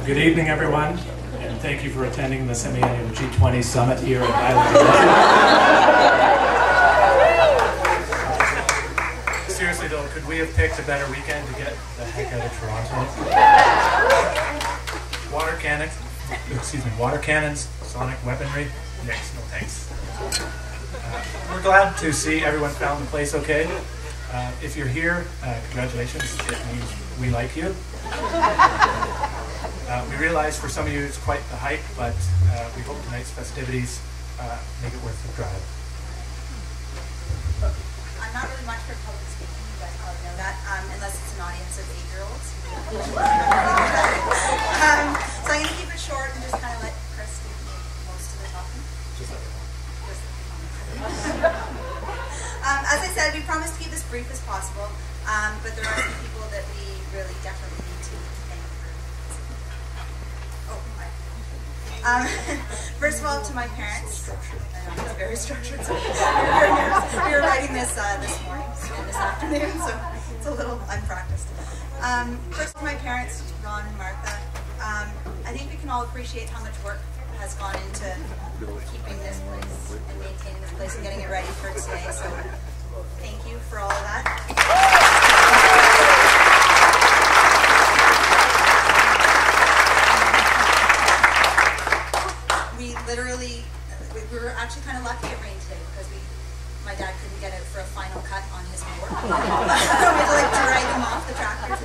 Good evening, everyone, and thank you for attending the semi-annual G20 Summit here at Island. Seriously though, could we have picked a better weekend to get the heck out of Toronto? Water cannons, sonic weaponry. Next, no thanks. We're glad to see everyone found the place okay. If you're here, congratulations. It means we like you. We realize for some of you it's quite the hike, but we hope tonight's festivities make it worth the drive. I'm not really much for public speaking, you guys probably know that, unless it's an audience of 8-year-olds. So I'm going to keep it short and just kind of let Chris do most of the talking. As I said, we promised to keep this brief as possible, but there are some people that we really definitely need to thank for. Oh, hi. First of all, to my parents. It's very structured. So we were writing this this morning and this afternoon, so it's a little unpracticed. First to my parents, Ron and Martha. I think we can all appreciate how much work has gone into keeping this place and maintaining this place and getting it ready for today. So thank you for all of that. We were actually kind of lucky it rained today because my dad couldn't get out for a final cut on his mower. So we had to like drag him off the tractor.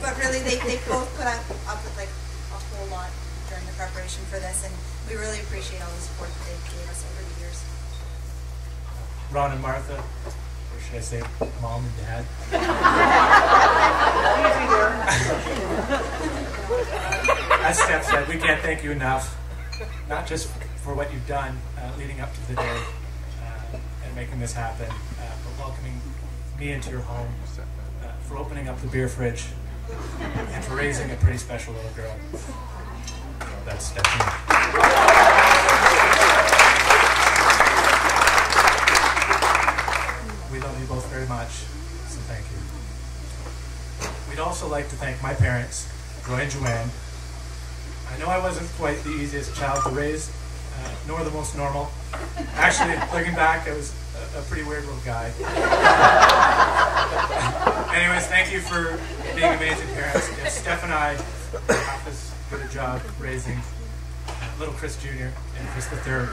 But really, they both put up with like a whole lot during the preparation for this, and we really appreciate all the support that they gave us over the years. Ron and Martha, or should I say Mom and Dad? As Steph said, we can't thank you enough, not just for what you've done leading up to the day and making this happen, but welcoming me into your home, for opening up the beer fridge, and for raising a pretty special little girl. That's Stephanie. We love you both very much, so thank you. We'd also like to thank my parents, Roy and Joanne. I know I wasn't quite the easiest child to raise, nor the most normal. Actually, looking back, I was a pretty weird little guy. Anyways, thank you for being amazing parents. And Steph and I did half as good a job raising little Chris Jr. and Chris the Third.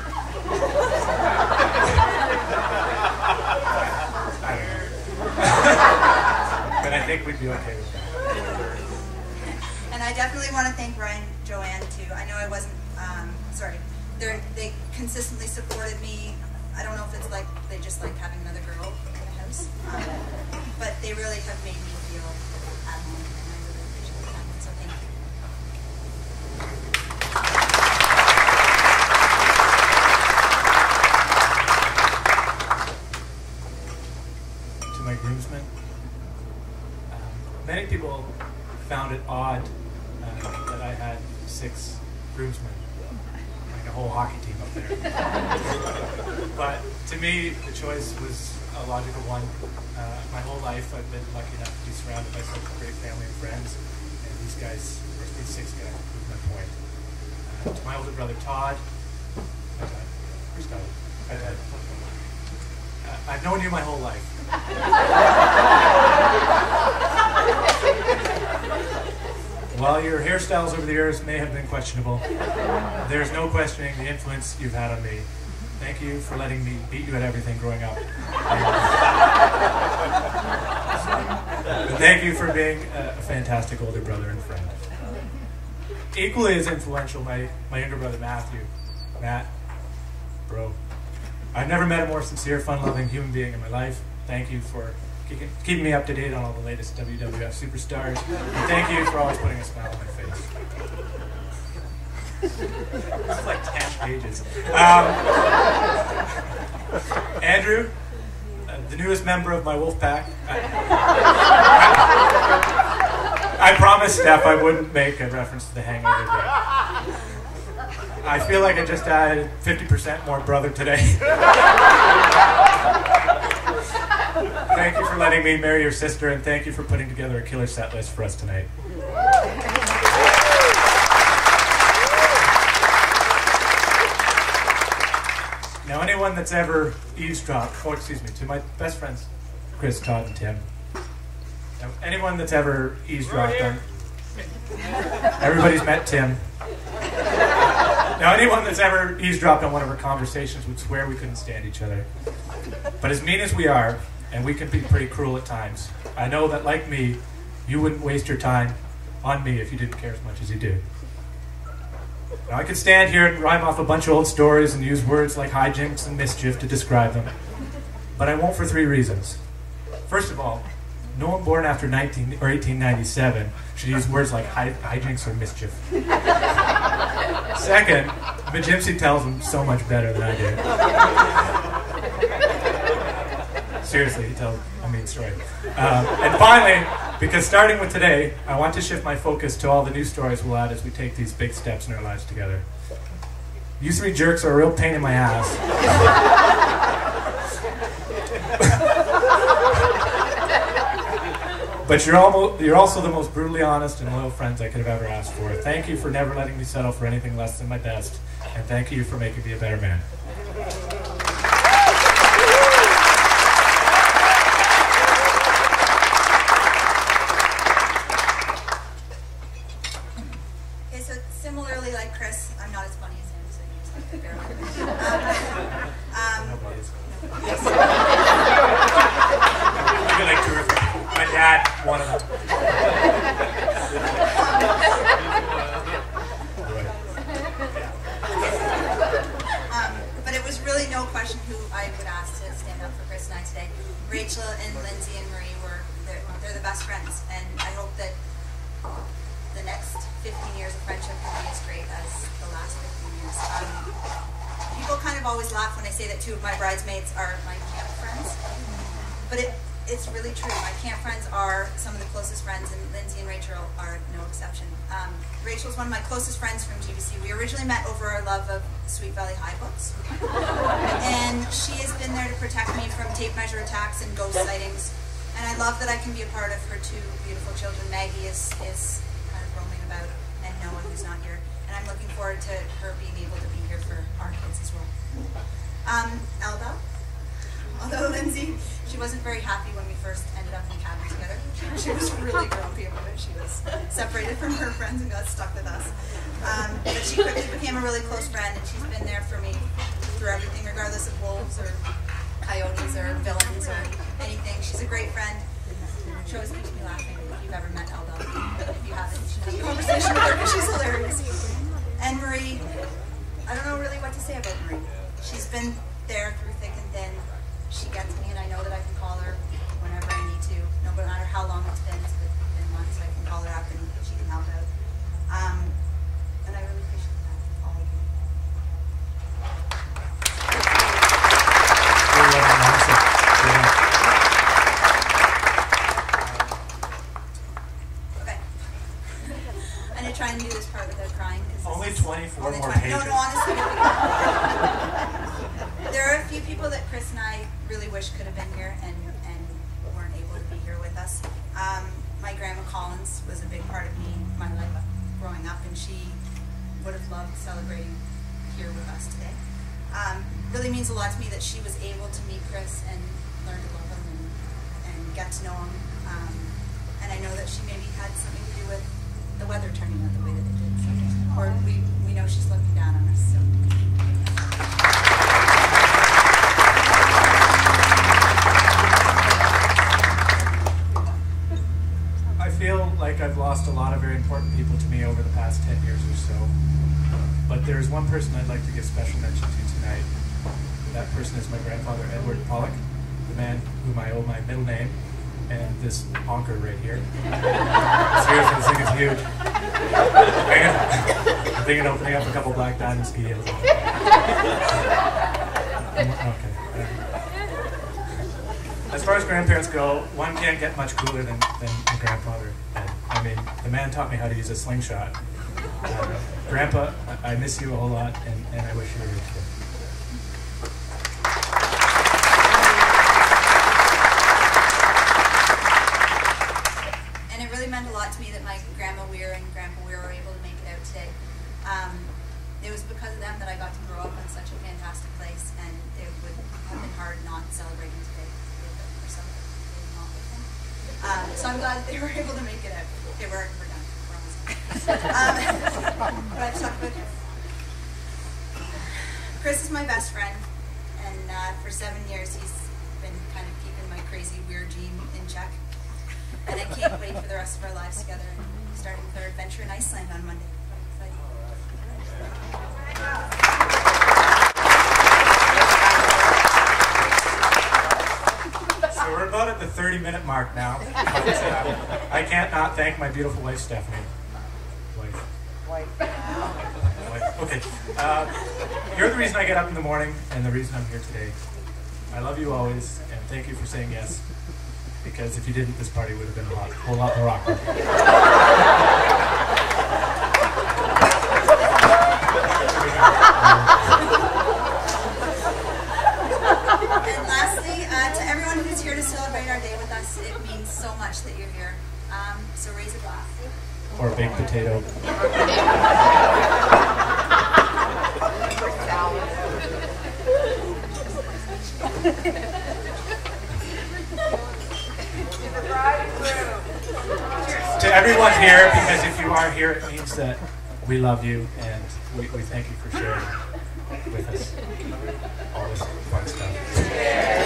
I don't know. But I think we'd be okay with that. And I definitely want to thank Ryan and Joanne too. I know I wasn't, they consistently supported me. I don't know if it's like they just like having another girl in the house, but they really have made me feel at home, and I really appreciate that. So thank you. To my groomsmen, many people found it odd that I had 6 groomsmen, like a whole hockey team up there. But to me, the choice was a logical one. My whole life, I've been lucky enough to be surrounded by such a great family and friends, and these 6 guys prove my point. To my older brother Todd, where's Todd? Hi, Dad. I've known you my whole life. While your hairstyles over the years may have been questionable, there's no questioning the influence you've had on me. Thank you for letting me beat you at everything growing up. And thank you for being a fantastic older brother and friend. Equally as influential, my younger brother Matthew. Matt, bro. I've never met a more sincere, fun-loving human being in my life. Thank you for keeping me up to date on all the latest WWF superstars. And thank you for always putting a smile on my face. This is like 10 pages. Andrew, the newest member of my wolf pack. I promised Steph I wouldn't make a reference to the hangover, but I feel like I just added 50% more brother today. Thank you for letting me marry your sister, and thank you for putting together a killer set list for us tonight. Now, anyone that's ever eavesdropped, to my best friends, Chris, Todd, and Tim. Now, anyone that's ever eavesdropped on... Everybody's met Tim. Now, anyone that's ever eavesdropped on one of our conversations would swear we couldn't stand each other. But as mean as we are, and we can be pretty cruel at times, I know that, like me, you wouldn't waste your time on me if you didn't care as much as you do. Now, I could stand here and rhyme off a bunch of old stories and use words like hijinks and mischief to describe them, but I won't for 3 reasons. First of all, no one born after 1897 should use words like hijinks or mischief. Second, Majimsy tells them so much better than I do. Seriously, he tells a mean story. And finally, because starting with today, I want to shift my focus to all the new stories we'll add as we take these big steps in our lives together. You 3 jerks are a real pain in my ass. But you're also the most brutally honest and loyal friends I could have ever asked for. Thank you for never letting me settle for anything less than my best, and thank you for making me a better man. Okay, so similarly like Chris, I'm not as funny as him, so you just have to bear with me. Nobody is. Maybe like 2 or 3. My dad, one of them. But it was really no question who I would ask to stand up for Chris and I today. Rachel and Lindsay and Marie they're the best friends, and I hope that the next 15 years of friendship will be as great as the last 15 years. People kind of always laugh when I say that 2 of my bridesmaids are my camp friends, but it's really true. My camp friends are some of the closest friends, and Lindsay and Rachel are no exception. Rachel's one of my closest friends from GBC. We originally met over our love of Sweet Valley High books. And she has been there to protect me from tape measure attacks and ghost sightings. And I love that I can be a part of her 2 beautiful children. Maggie is kind of roaming about, and Noah, who's not here. And I'm looking forward to her being able to be here for our kids as well. Elda. Although Lindsay, she wasn't very happy when we first ended up in cabin together. She was really grumpy about it. She was separated from her friends and got stuck with us. But she quickly became a really close friend, and she's been there for me through everything, regardless of wolves or coyotes or villains or anything. She's a great friend. She always keeps me laughing. If you've ever met Elda, if you haven't, you should have a conversation with her because she's hilarious. And Marie, I don't know really what to say about Marie. She's been there through thick and thin. She gets me, and I know that I can call her whenever I need to, no matter how long it's been months, I can call her up and she can help out. And I really appreciate that, all of you. Okay. I'm going to try and do this part without crying. Only 24 more pages. No, honestly. There are a few people that Chris and I really wish could have been here and weren't able to be here with us. My grandma Collins was a big part of my life growing up, and she would have loved celebrating here with us today. Really means a lot to me that she was able to meet Chris and learn to love him and get to know him. And I know that she maybe had something to do with the weather turning out the way that it did. So, or we know she's looking down on us. So. I feel like I've lost a lot of very important people to me over the past 10 years or so. But there's one person I'd like to give special mention to tonight. That person is my grandfather, Edward Pollock, the man whom I owe my middle name, and this honker right here. Seriously, this thing is huge. I'm thinking of opening up a couple black diamond ski heels. Okay. As far as grandparents go, one can't get much cooler than my grandfather. I mean, the man taught me how to use a slingshot. Grandpa, I miss you a whole lot, and I wish you were here today. Grandma Weir and Grandpa Weir were able to make it out today. It was because of them that I got to grow up in such a fantastic place, and it would have been hard not celebrating today for some not with them. So I'm glad that they were able to make it out. Okay, we're done. We're almost done. But I have to talk about Chris. Chris is my best friend, and for 7 years he's been kind of keeping my crazy, weird gene in check. And I can't wait for the rest of our lives together and starting with our adventure in Iceland on Monday. So we're about at the 30-minute mark now. But, I can't not thank my beautiful wife, Stephanie. Wife. Okay. You're the reason I get up in the morning and the reason I'm here today. I love you always, and thank you for saying yes. Because if you didn't, this party would have been a whole lot more awkward. And lastly, to everyone who's here to celebrate our day with us, it means so much that you're here. So raise a glass. Or a baked potato. To everyone here, because if you are here, it means that we love you, and we thank you for sharing with us all this fun stuff.